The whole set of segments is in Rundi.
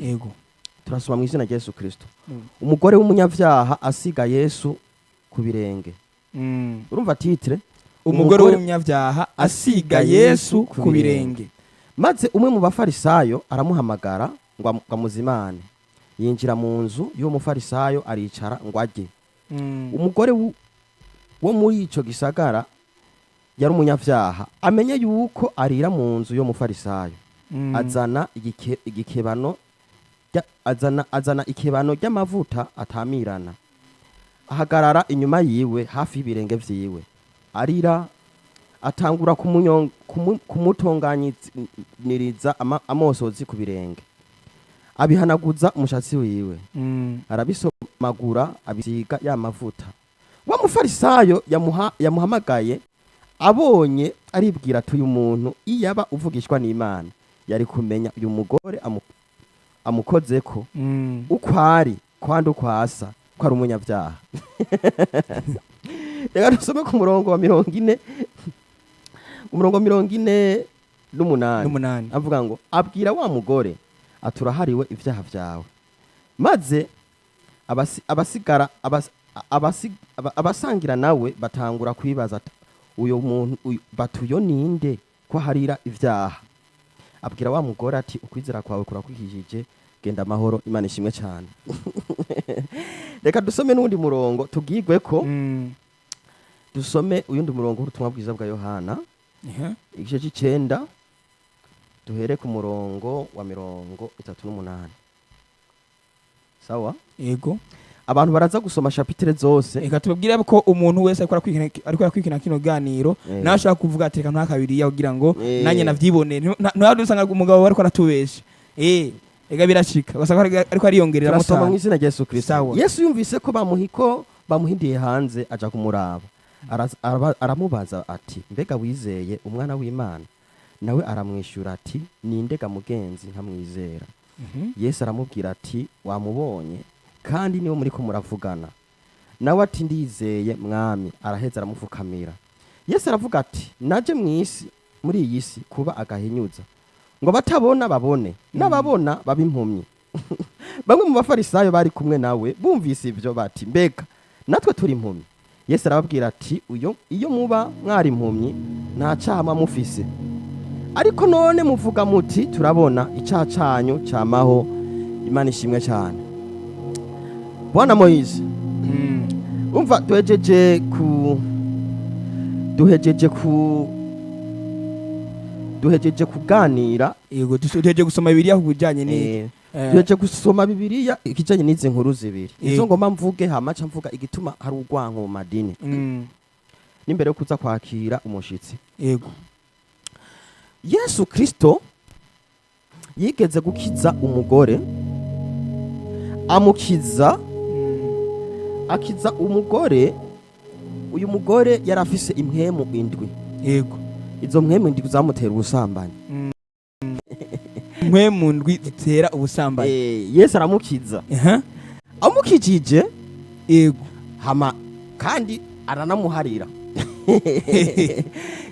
Yego. turasoma mu izina rya Yesu Kristo. Umugore w'umunyavyaha asiga Yesu ku birenge. Urumva titre? Umugore w'umunyavyaha asiga Yesu ku birenge. Maze umwe mu bafarisayo aramuhamagara ngo amuzimane. Yinjira mu nzu y'uwo mufarisayo aricara ngo ajye. Umugore wo muri ico gisagara yari umunyavyaha amenye yuko arira mu nzu yo mufarisayo. Azana igikebano azana ikebano ry'amavuta atamirana. Ahagarara inyuma yiwe hafi y'ibirenge vyiwe. Arira atangura kumutonganyiriza amosozi ku birenge. Abihanaguza umushatsi wiwe. Arabisomagura abisiga ya mavuta. Wa mufarisayo yamuhamagaye abonye aribwira ati uyu muntu iyaba uvugishwa n'Imana yari kumenya uyu mugore amukozeko uko ari kwandi uko asa ko ari umunyavyaha. Reka dusome ku murongo wa 40 umurongo 48 avuga ngo abwira wa mugore aturahariwe ivyaha vyawe. Maze abasangira nawe batangura kwibaza uyo muntu batuyo ninde ko harira ivyaha. Abwira wa mugore ati ukwizera kwawe kurakwikishije genda amahoro Imana ishimwe cyane. Reka dusome n'undi murongo tugigwe ko dusome uyundi murongo w'ubutumwa bwiza bwa Yohana igice c'9 duhere ku murongo wa 38. Sawa? Yego. Abantu baraza gusoma chapitre zose. Eka tubabwire ko umuntu wese ariko kwikina kino ganiro nashaka kuvuga ati reka ntakabiri yagira ngo nanye navyibone ntadusanga umugabo bariko aratubesha. Ega birashika basanga ariko ariyongerera mutana. Turasoma mu izina rya Yesu Kristo. Yesu yumvise ko bamuhindiye hanze aja kumuraba. Aramubaza ati mbega wizeye umwana w'Imana? Nawe aramwishyura ati nindega mugenzi nkamwizera. Yesu aramubwira ati wamubonye kandi niwe muri ko muravugana. Nawe ati ndizeye mwami. Araheza aramufukamira. Yesu aravuga ati naje mwisi muri iyi si kuba agahinyuza ngo batabona babone n'ababona babimpumye. Bamwe mu bafarisayo bari kumwe nawe bumvise ivyo bati mbega natwe turi impumye. Yesu arababwira ati iyo muba mwari impumye nta cyaha mufise, ariko none muvuga muti turabona icyaha cyanyu cyamaho. Imana ishimwe cyane. Bwana Moise umva duhejeje kuganira. Yego duhejeje gusoma Bibiliya kujanye ni duhejeje gusoma Bibiliya ikijanye n'izi nkuru zibiri. Izo ngoma mvuge hamaca mvuga igituma hari urwanko mu madini n'imbere yo kuza kwakira umushitsi. Yego. Yesu Kristo yigeze gukiza umugore akiza umugore. Uyu mugore yarafise impwemu indwi. Yego. Izo mpwemu indwi zamutera ubusambanyi. Impwemu indwi zitera ubusambanyi. Yesu aramukiza. Amukijije. Yego. Hama kandi aranamuharira.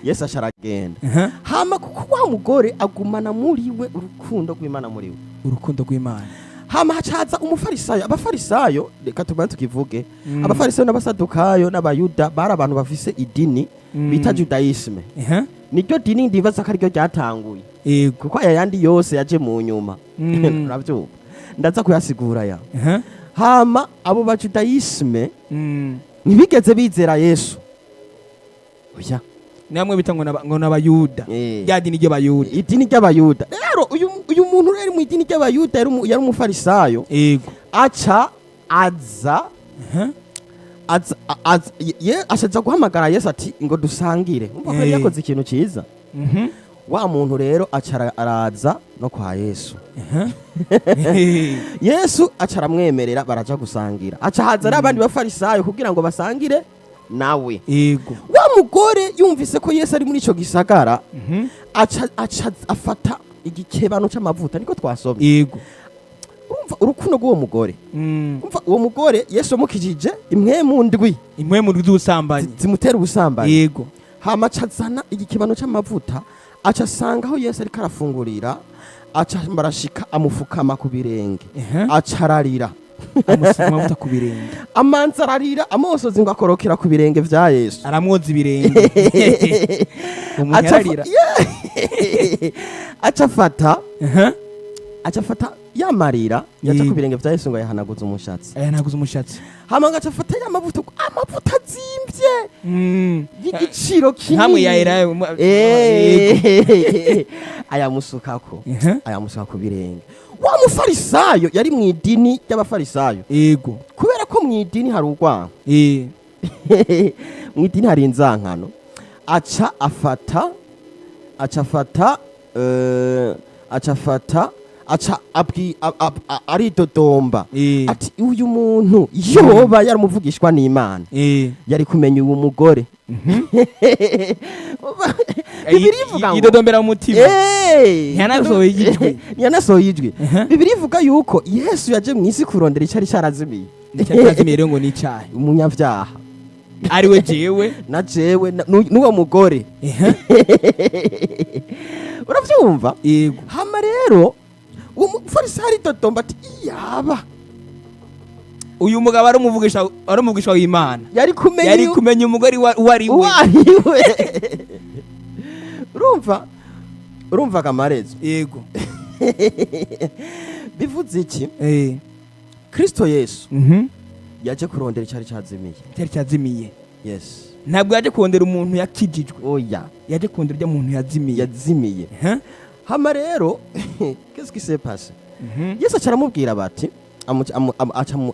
Yesu asharagenda. Hama kuko wa mugore agumana muri we urukundo rw'Imana muri we. Urukundo rw'Imana. Hama hacaza umufarisayo. Abafarisayo reka tubanze tukivuge. Abafarisayo n'abasadukayo n'abayuda bari abantu bafise idini bita Judaisme. Niryo dini ndibaza ko ariryo ryatanguye. Kuko ayandi yose yaje mu nyuma. Uravyumva? Ndaza kuyasigura ya. Hama abo ba Judaisme ntibigeze bizera Yesu. Oya. Namwe bitangwa ngo n'abayuda. Ya dini ry'abayuda. Idini ry'abayuda. Rero uyu muntu rero mu idini ry'abayuda yari umufarisayo. Yego. Aza guhamagara Yesu ati ngo dusangire. Umva ko yakoze ikintu ciza. Wa muntu rero araza no kwa Yesu. Yesu aramwemerera baraja gusangira. Haza n'abandi bafarisayo kugira ngo basangire nawe. Yego. Wa mugore yumvise ko Yesu ari muri ico gisagara afata igikebano c'amavuta niko twasomye. Yego. Umva urukundo rw'uwo mugore. Umva uwo mugore Yesu amukijije impwemu ndwi z'ubusambanyi zimutera ubusambanyi. Yego. Hama cazana igikebano c'amavuta aca asanga aho Yesu ariko arafungurira, aca barashika amufukama ku birenge, aca ararira, amusiga amavuta ku birenge, amanza ararira, amosozi ngo akorokera ku birenge vya Yesu, aramwoza ibirenge. Umuntu yararira, aca afata yamarira yaca ku birenge vya Yesu ngo yahanaguza umushatsi, yahanaguza umushatsi, hama ngaca afata y'amavuta azimvye y'igiciro kinini, hamwe yahera ayamusukako, ayamusuka ku birenge. Wa mufarisayo yari mu idini ry'abafarisayo, yego, kubera ko mu idini hari urwango, mu idini hari inzankano, aca aridodomba ati uyu muntu yoba yaramuvugishwa n'Imana yari kumenya uwo mugore. Bibiri ivuga idodombera mu mutima, ntiyanasohoye ijwi. Bibiri ivuga yuko Yesu yaje mu isi kurondera icari carazimiye, rero ngo n'icyaha, umunyavyaha ari we jewe na jewe n'uwo mugore. Uravyumva? Yego. Hama rero uwo mufarisayo aridodomba ati iyaba uyu mugabo ari umuvugisha w'Imana, yari kumenya umugore wari we. Urumva kamarezo? Yego. Bivuze iki? Kristo Yesu yaje kurondera icari cyazimiye. Yes. Ntabwo yaje kurondera umuntu yakijijwe, oya, yaje kurondera urya muntu yazimiye. Hama rero qu'est-ce qui s'est passé? Yesu acaramubwira bati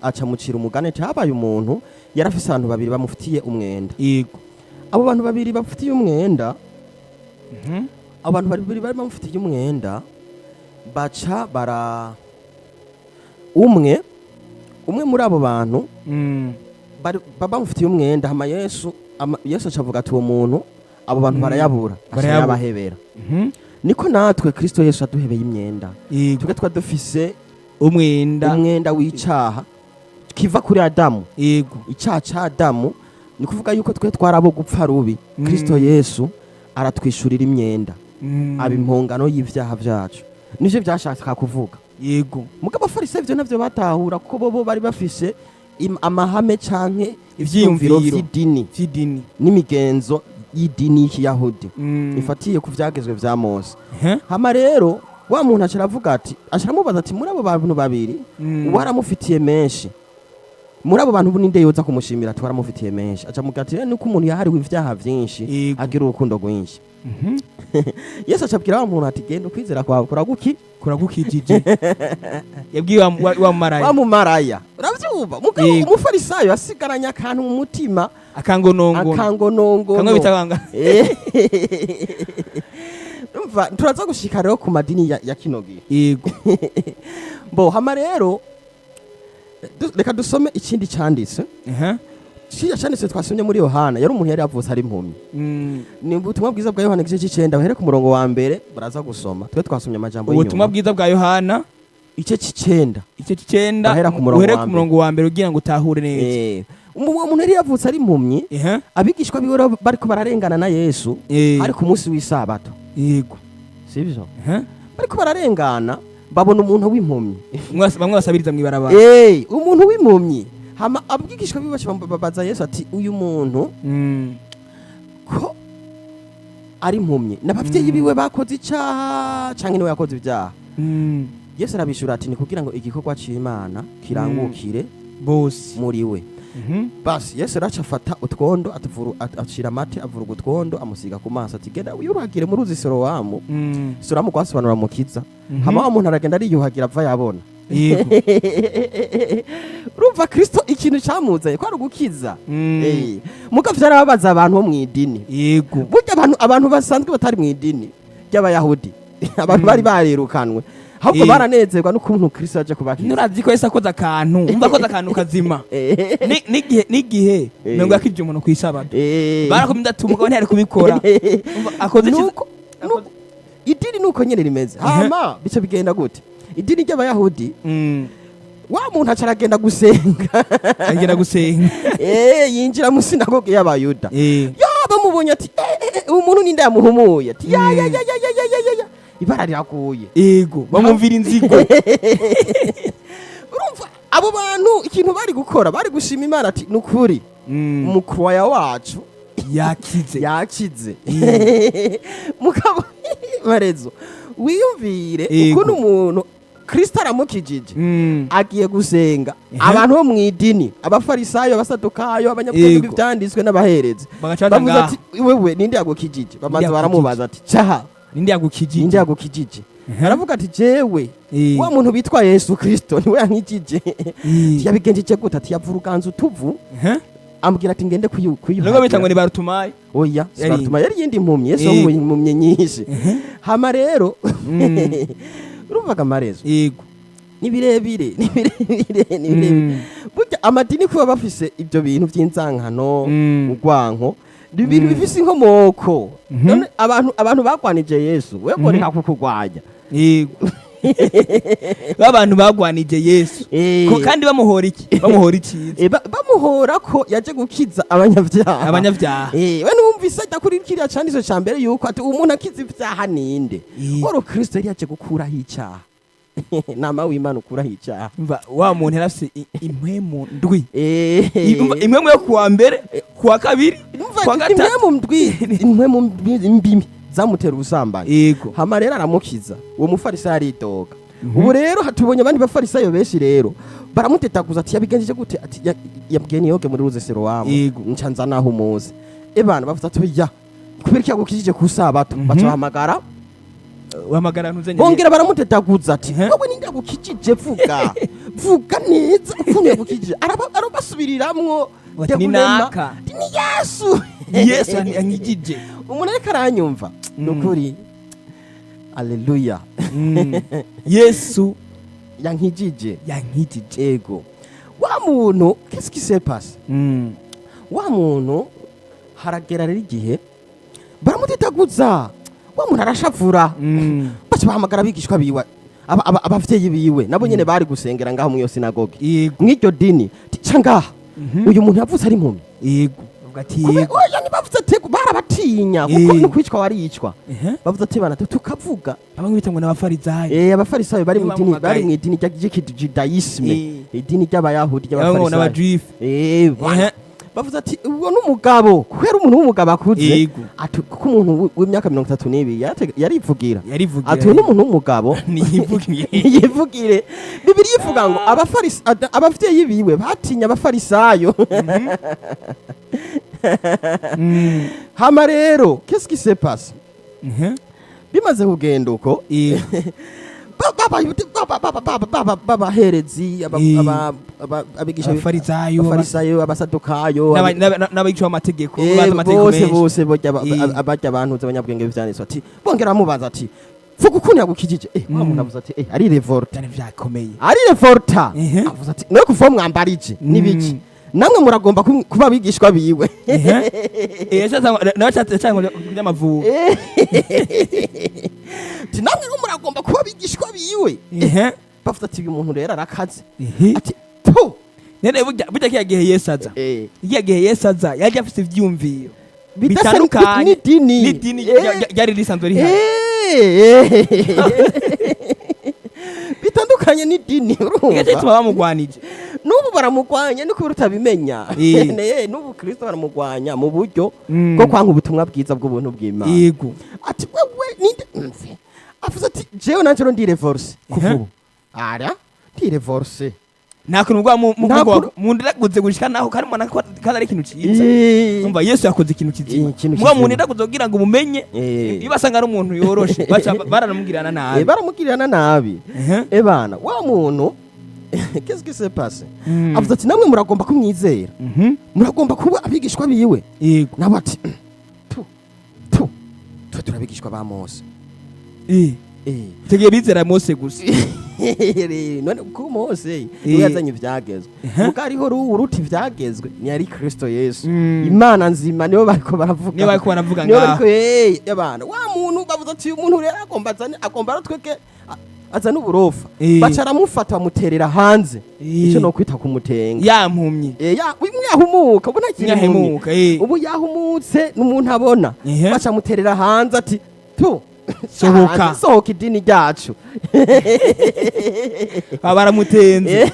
acamucira umugani ati habaye umuntu yarafise abantu babiri bamufitiye umwenda. Yego. Abo bantu babiri bafitiye umwenda, abantu babiri bari bamufitiye umwenda, baca bara umwe muri abo bantu bamufitiye umwenda. Hama Yesu acavuga ati uwo muntu abo bantu barayabura, barayabahebera. Niko natwe Kristo Yesu aduhebeye imyenda, tuge twadufise umwenda w'icaha kiva kuri Adamu. Yego. Icaha ca Adamu ni kuvuga yuko twe twarabo gupfa rubi. Kristo Yesu aratwishurira imyenda, abimpongano y'ivyaha vyacu, nivyo byashaka kuvuga. Yego. Mugabo Farisayo ivyo navyo batahura ko bobo bari bafise amahame canke ivyiyumviro vy'idini n'imigenzo y'idini y'Ikiyahudi ifatiye ku vyagezwe vya Mose. Hama rero wa muntu acaravuga ati, acaramubaza ati muri abo bantu babiri waramufitiye menshi, muri abo bantu ninde yoza kumushimira ati waramufitiye menshi? Acamubwira ati nuko umuntu yahariwe ivyaha vyinshi agira urukundo rwinshi. Yesu acabwira wa muntu ati genda ukwizera kwawe kuragukijije. Yabwiye wa mumaraya. Uravyumva? Umufarisayo asigaranya akantu mu mutima, akangonongo kamwe bitaganga. Umva, turaza gushika rero ku madini ya kino gihe. Yego. Bo hama rero reka dusome ikindi cyanditse. Kiriya cyanditse twasomye muri Yohana, yari umuntu yari yavutse ari impumyi. Ni ubutumwa bwiza bwa Yohana igice c'9 bahere ku murongo wa mbere baraza gusoma. Twe twasomye amajambo y'inyuma. Ubutumwa bwiza bwa Yohana igice c'9 bahere ku murongo wa mbere ugira ngo utahure neza. Umuntu yari yavutse ari impumyi, abigishwa biwe bariko bararengana na Yesu ari ku munsi w'isabato. Yego. Sibyo? Bariko bararengana babona umuntu w'impumyi. Bamwe basabiriza mwibarabara. Umuntu w'impumyi. Hama abigishwa bibaje babaza Yesu ati uyu muntu ko ari impumyi n'abavyeyi biwe bakoze icaha canke niwe yakoze ibyaha? Yesu arabishura ati ni kugira ngo igikorwa c'Imana kirangukire bose muri we. Basi Yesu araca afata utwondo acira amate avura utwondo amusiga ku maso ati genda uyuhagire mu ruzi Silowamu. Silowamu kwasobanura mukiza. Hama wa muntu aragenda ariyuhagira ava yabona. Yego. Urumva Kristo ikintu cyamuzaye ko ari ugukiza. Mugavye arababaza abantu bo mu idini. Yego. Burya abantu basanzwe batari mu idini ry'Abayahudi, abantu bari barirukanwe, ahubwo baranezerwa n'ukuntu Kristo aje kubakiza. Nurazi ko Yesu akoze akantu, umva akoze akantu kazima. Nigihe ngo yakije umuntu kwisabato. Barakomye ati umugabo ntiyari kubikora. Akoze idini nuko nyene rimeze. Hama bice bigenda gute? Idini ry'Abayahudi wa muntu acaragenda gusenga. Agenda gusenga. Yinjira mu sinagoge y'Abayuda. Bamubonye ati umuntu ninde yamuhumuye ati ibara riraguye ego bamumvira inzigo. urumva abo bantu ikintu bari gukora bari gushima Imana ati nukuri umukwaya wacu yakize mugabo barezo wiyumvire ukuntu umuntu Kristo aramukijije agiye gusenga abantu bo mwidini abafarisayo abasadukayo abanyabwenge byanditswe n'abaherezi bavuze ati wewe ninde yagukijije bamaze baramubaza ati cyaha ninde yagukijije aravuga ati jewe wa muntu bitwa Yesu Kristo niwe yankijije yabigenjeje gute ati yavuruganza utuvu ambwira ati ngende kuyuha nubwo bita ngo ni Bartumayo oya Bartumayo yari yindi impumyi Yesu impumyi nyinshi hama rero urumvaga amarezo yego ni birebire burya amadini kuba bafise ibyo bintu by'inzankano urwanko ibintu bifise inkomoko none abantu bakwanije Yesu wego ni hakukurwanya yego abantu bagwanije Yesu kandi bamuhora iki bamuhora ko yaje gukiza abanyabyaha we numvise dakurikira cyandizo ca mbere yuko ati umuntu akiza ibyaha ninde oro Kristo yari yaje gukuraho icyaha nama w'Imana ukuraho icyaha wa muntu yarafise impwemu ndwi impwemu yo kuwa mbere kuwa kabiri kuwa gatatu impwemu mbimi zamutera ubusambanyi hama rero aramukiza uwo mufarisayo aridoga ubu rero hatubonye abandi bafarisayo benshi rero baramutetaguza ati yabigenjeje gute ati yabwiye niyoge muri ruze Silowamu ncanza naho umuzi ebana bavuze ati ya kubera iki yagukijije ku sabato bacahamagara bongera baramutetaguza ati wowe ninde yagukijije vuga neza ukuntu yagukijije arabasubiriramwo ni naka ni Yesu yankijije umuntu ariko aranyumva nukuri Alleluia Yesu yankijije ego wa muntu qu'est-ce qui s'est passé wa muntu haragera rero igihe baramutetaguza wa muntu arashavura baca bahamagara abigishwa biwe abavyeyi biwe nabo nyene bari gusengera ngaho mu iyo sinagoge mw'iryo dini cangaha uyu muntu yavuze ari impumyi yego oya nibavuze ati barabatinya kuko no kwicwa waricwa bavuze ati bana tukavuga abamwita ngo n'abafarisayo abafarisayo bari mu idini ry'Judaisme idini ry'abayahudi ry'abafarisayo bavuze ati ubwo n'umugabo kubera umuntu w'umugabo akuze ati kuko umuntu w'imyaka 32 yarivugira ati n'umuntu w'umugabo yivugire Bibiliya ivuga ngo abavyeyi biwe batinya abafarisayo hama rero qu'est-ce qui s'est passé bimaze kugenda uko babaherezi abigisha abafarisayo abasadukayo n'abigisha b'amategeko bose abajya abantu z'abanyabwenge byanditswe ati bongera bamubaza ati vuga ukuntu yagukijije umuntu avuze ati ari revolta avuze ati no kuva mwambarije nibiki namwe muragomba kuba abigishwa biwe n'amavubi namwe muragomba kuba abigishwa biwe bavuze ati uyu muntu rero arakaze ati po nene burya kiya gihe Yesu aza yaje afite ivyumviro bitandukanye n'idini ryari risanzwe rihari bitandukanye n'idini urumva bamugwanije n'ubu baramugwanya niko urutabimenya n'ubu Kristo baramugwanya mu buryo bwo kwanga ubutumwa bwiza bw'ubuntu bw'Imana yego ati wewe ninde avuze ati jewe nanje ro ndirevorce kuvuba ndirevorce nakuntu bwa mu ndiraguze gushika naho karimo nakadari ikintu cyiza umva Yesu yakoze ikintu kizima mwa mu ndiraguze kugira ngo mumenye ibasanga ari umuntu yoroshe baca baramugirana nabi ebana wa muntu qu'est-ce qui s'est passé avuze ati namwe muragomba kumwizera muragomba kuba abigishwa biwe nabo ati turabigishwa ba Mose tegeye bizera Mose gusa none ko Mose yazanye ivyagezwe muko ariho uruti ivyagezwe ni ari Kristo Yesu Imana nzima nibo bariko baravuga ngaho yabana wa muntu bavuze ati umuntu rero agomba ratweke aza n'uburofa baca aramufata bamuterera hanze icyo no kwita kumutenga yampumye yahumuka ubona kinyahemuka ubu yahumutse n'umuntu abona baca amuterera hanze ati tu sohoka sohoka idini ryacu baramutenze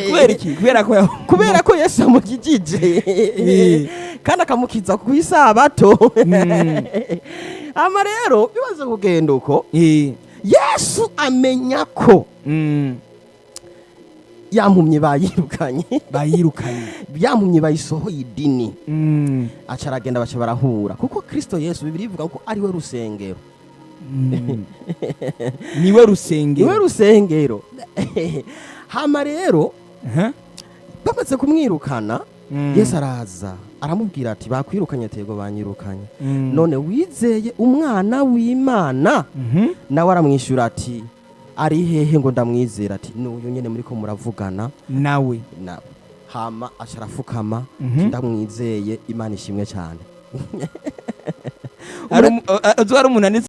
kubera iki kubera ko Yesu amukijije kandi akamukiza ku isabato ama rero bibaze kugenda uko Yesu amenya ko yampumye bayirukanye yampumye bayisohoye idini aca aragenda baca barahura kuko Kristo Yesu Bibiliya ivuga ko ari we rusengero niwe rusengero hama rero bamaze kumwirukana Yesu araza aramubwira ati bakwirukanye tego banyirukanye none wizeye umwana w'Imana nawe aramwishyura ati ari hehe ngo ndamwizera ati n'uyu nyene muriko muravugana nawe hama asharafukama ndamwizeye Imana ishimwe cyane ari umunanitse